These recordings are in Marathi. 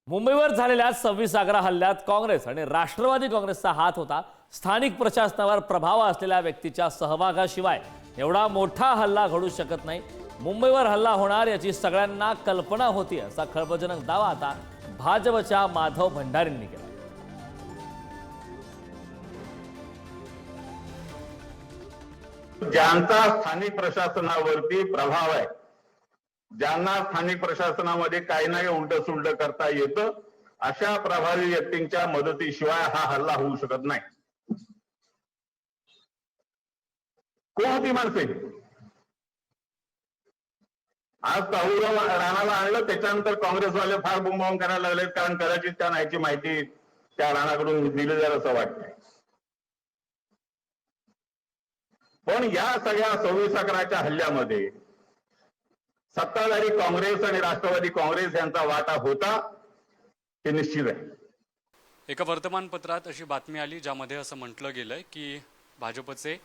मुंबईवर झालेल्या 26/11 हल्ल्यात काँग्रेस आणि राष्ट्रवादी काँग्रेसचा हात होता। स्थानिक प्रशासनावर प्रभाव असलेल्या व्यक्तीच्या सहभागाशिवाय एवढा मोठा हल्ला घडू शकत नाही। मुंबईवर हल्ला होणार याची सगळ्यांना कल्पना होती असा खळबळजनक दावा आता भाजपच्या माधव भंडारींनी केला। ज्यांचा स्थानिक प्रशासनावरती प्रभाव आहे, ज्यांना स्थानिक प्रशासनामध्ये काही नाही उलट सुलट करता येतं, अशा प्रभावी व्यक्तींच्या मदतीशिवाय हा हल्ला होऊ शकत नाही। कोण होती माणसे? आज काहूराव राणाला आणलं, त्याच्यानंतर काँग्रेसवाले फार बुमबावून करायला लागलेत, कारण कदाचित त्या नाहीची माहिती त्या राणाकडून दिली जाईल असं वाटतंय। पण या सगळ्या 26/11च्या हल्ल्यामध्ये सत्ताधारी काँग्रेस आणि राष्ट्रवादी काँग्रेस यांचा वाटा होता हे निश्चित आहे। एका वर्तमानपत्रात अशी बातमी आली ज्यामध्ये असं म्हटलं गेलंय की भाजपचे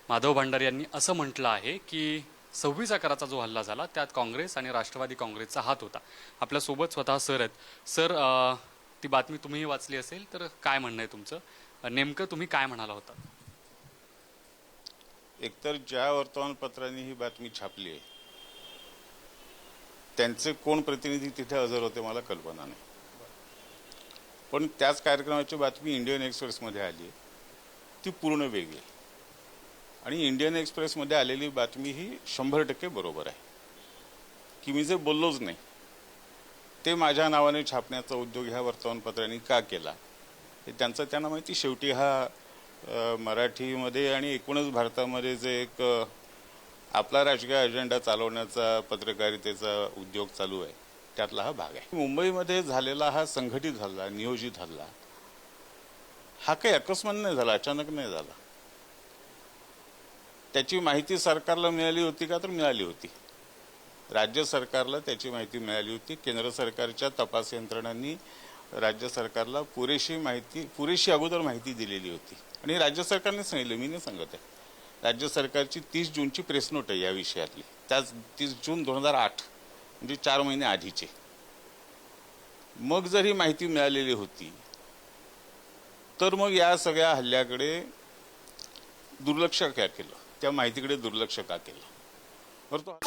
माधव भंडारी यांनी असं म्हटलं आहे की 26/11चा जो हल्ला झाला त्यात काँग्रेस आणि राष्ट्रवादी काँग्रेसचा हात होता। आपल्या सोबत स्वतः सर आहेत। सर, ती बातमी तुम्हीही वाचली असेल तर काय म्हणणं आहे तुमचं? नेमकं तुम्ही काय म्हणाला होता? एकतर ज्या वर्तमानपत्रांनी ही बातमी छापली आहे त्यांचे कोण प्रतिनिधी तिथे हजर होते मला कल्पना नाही, पण त्याच कार्यक्रमाची बातमी इंडियन एक्सप्रेसमध्ये आली आहे, ती पूर्ण वेगळी आहे। आणि इंडियन एक्सप्रेसमध्ये आलेली बातमी ही 100% बरोबर आहे की मी जे बोललोच नाही ते माझ्या नावाने छापण्याचा उद्योग ह्या वर्तमानपत्रांनी का केला हे त्यांना माहिती। शेवटी हा मराठीमध्ये आणि एकूणच भारतामध्ये जे एक आपला राजकीय अजेंडा चालवण्याचा पत्रकारितेचा उद्योग चालू आहे त्यातला हा भाग आहे। मुंबईमध्ये झालेला हा संघटित हल्ला, नियोजित हल्ला हा काही अकस्मात नाही झाला, अचानक नाही झाला। त्याची माहिती सरकारला मिळाली होती का? तर मिळाली होती। राज्य सरकारला त्याची माहिती मिळाली होती। केंद्र सरकारच्या तपास यंत्रणांनी राज्य सरकारला पुरेशी अगोदर माहिती दिलेली होती आणि राज्य सरकारने सांगितलं, मी नाही सांगत आहे। राज्य सरकारची 30 जूनची प्रेस नोट आहे या विषयातली, त्याच 30 जून 2008 म्हणजे 4 महिने आधीचे। मग जर ही माहिती मिळालेली होती तर मग या सगळ्या हल्ल्याकडे दुर्लक्ष का केलं, त्या माहितीकडे दुर्लक्ष का केलं? बरं,